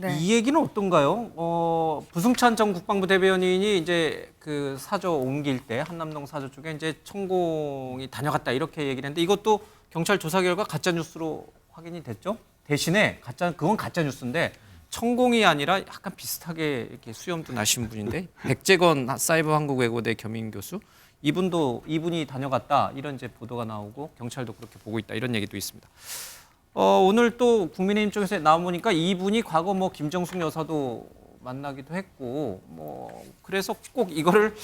네. 이 얘기는 어떤가요? 부승찬 전 국방부 대변인이 이제 그 사저 옮길 때 한남동 사저 쪽에 이제 천공이 다녀갔다 이렇게 얘기를 했는데 이것도 경찰 조사 결과 가짜 뉴스로 확인이 됐죠. 대신에 그건 가짜 뉴스인데 천공이 아니라 약간 비슷하게 이렇게 수염도 나신 분인데 백재건 사이버 한국외고대 겸임 교수 이분이 다녀갔다 이런 이제 보도가 나오고 경찰도 그렇게 보고 있다 이런 얘기도 있습니다. 오늘 또 국민의힘 쪽에서 나오니까 이분이 과거 뭐 김정숙 여사도 만나기도 했고 뭐 그래서 꼭 이거를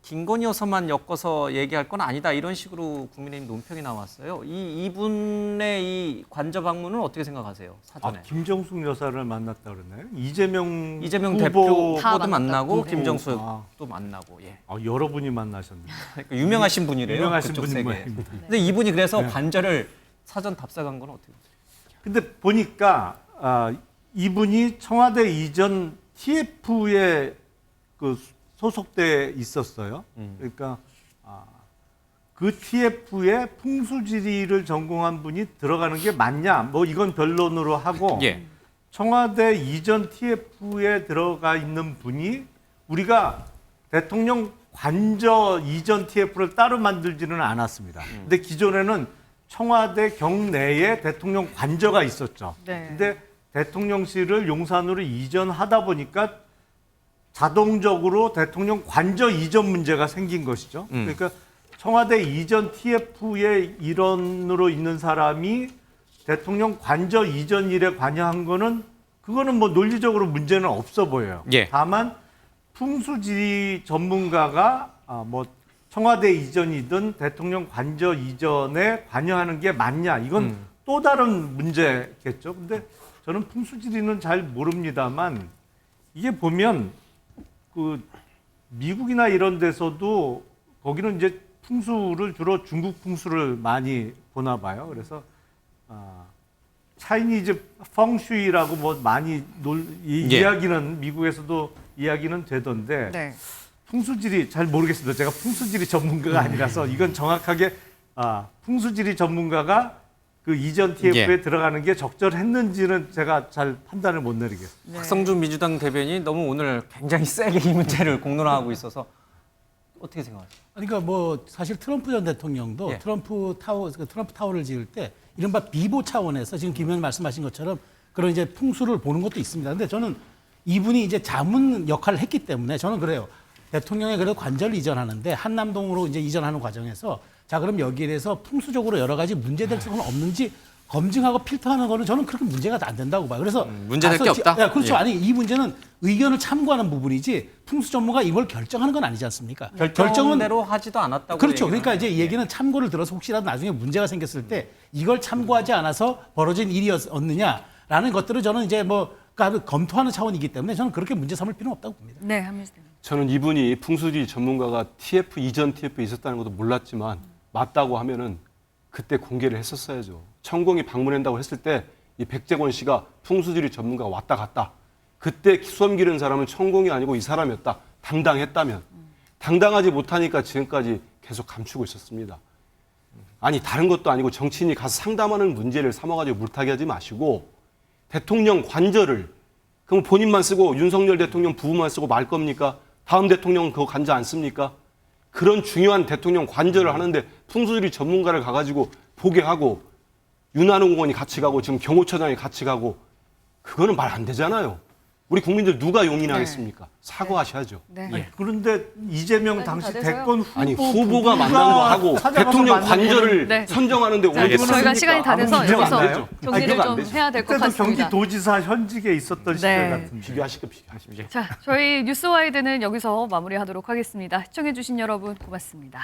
김건희 여사만 엮어서 얘기할 건 아니다 이런 식으로 국민의힘 논평이 나왔어요. 이분의 이 관저 방문은 어떻게 생각하세요? 사전에. 김정숙 여사를 만났다 그러나요? 이재명 대표도 만나고 후보. 김정숙도 만나고 예. 여러 분이 만나셨네요. 그러니까 유명하신 분이래요. 유명하신 그쪽 분인 세계에. 모양입니다. 근데 이분이 그래서 관저를 사전 답사간 건 어떻게 보세요? 근데 보니까 이분이 청와대 이전 TF에 그 소속돼 있었어요. 그러니까 그 TF에 풍수지리를 전공한 분이 들어가는 게 맞냐? 뭐 이건 변론으로 하고 예. 청와대 이전 TF에 들어가 있는 분이 우리가 대통령 관저 이전 TF를 따로 만들지는 않았습니다. 근데 기존에는 청와대 경내에 대통령 관저가 있었죠. 네. 근데 대통령실을 용산으로 이전하다 보니까 자동적으로 대통령 관저 이전 문제가 생긴 것이죠. 그러니까 청와대 이전 TF의 일원으로 있는 사람이 대통령 관저 이전 일에 관여한 거는 그거는 뭐 논리적으로 문제는 없어 보여요. 예. 다만 풍수지리 전문가가 뭐 청와대 이전이든 대통령 관저 이전에 관여하는 게 맞냐 이건 또 다른 문제겠죠. 근데 저는 풍수지리는 잘 모릅니다만 이게 보면 그 미국이나 이런 데서도 거기는 이제 풍수를 주로 중국 풍수를 많이 보나 봐요. 그래서 차이니즈 펑슈이라고 뭐 많이 이야기는 미국에서도 이야기는 되던데 네. 풍수지리 잘 모르겠습니다. 제가 풍수지리 전문가가 아니라서 이건 정확하게 풍수지리 전문가가 그 이전 TF에 들어가는 게 적절했는지는 제가 잘 판단을 못 내리겠습니다. 네. 박성준 민주당 대변인이 너무 오늘 굉장히 세게 이 문제를 공론화하고 있어서 어떻게 생각하세요? 그러니까 뭐 사실 트럼프 전 대통령도 예. 트럼프 타워를 지을 때 이른바 비보 차원에서 지금 김 의원 말씀하신 것처럼 그런 이제 풍수를 보는 것도 있습니다. 근데 저는 이분이 이제 자문 역할을 했기 때문에 저는 그래요. 대통령의 그래도 관저를 이전하는데 한남동으로 이제 이전하는 과정에서 자 그럼 여기에 대해서 풍수적으로 여러 가지 문제될 수는 없는지 검증하고 필터하는 거는 저는 그렇게 문제가 안 된다고 봐요. 그래서 문제될 게 없다? 네, 그렇죠. 예. 아니 이 문제는 의견을 참고하는 부분이지 풍수 전문가 이걸 결정하는 건 아니지 않습니까? 결정대로 하지도 않았다고. 그렇죠. 얘기를 그러니까 이제 하네요. 이 얘기는 참고를 들어서 혹시라도 나중에 문제가 생겼을 때 이걸 참고하지 않아서 벌어진 일이었느냐라는 것들을 저는 이제 뭐 그러니까 검토하는 차원이기 때문에 저는 그렇게 문제 삼을 필요는 없다고 봅니다. 네, 한민수 대표님. 저는 이분이 풍수지리 전문가가 TF 이전 TF에 있었다는 것도 몰랐지만 맞다고 하면은 그때 공개를 했었어야죠. 천공이 방문한다고 했을 때 이 백재권 씨가 풍수지리 전문가가 왔다 갔다. 그때 수염 기른 사람은 천공이 아니고 이 사람이었다. 당당했다면. 당당하지 못하니까 지금까지 계속 감추고 있었습니다. 아니 다른 것도 아니고 정치인이 가서 상담하는 문제를 삼아가지고 물타기 하지 마시고 대통령 관저를 그럼 본인만 쓰고 윤석열 대통령 부부만 쓰고 말 겁니까? 다음 대통령은 그거 관저 안 씁니까? 그런 중요한 대통령 관저를 하는데 풍수지리 전문가를 가가지고 보게 하고 윤한홍 의원이 같이 가고 지금 경호처장이 같이 가고 그거는 말 안 되잖아요. 우리 국민들 누가 용인하겠습니까? 사과하셔야죠. 네. 아니, 그런데 이재명 당시 다 돼서요? 대권 후보 아니 후보가 만난 거 하고 찾아가서 대통령 만난 관저를 네. 선정하는데 자, 오늘 저희가 시간이 다 돼서 아무 문제가 안 여기서 나요? 정리를 그건 안 좀 되죠. 해야 될 것 그때도 같습니다. 경기도지사 현직에 있었던 시절 네. 같은데. 비교하십시오. 자, 저희 뉴스와이드는 여기서 마무리하도록 하겠습니다. 시청해주신 여러분 고맙습니다.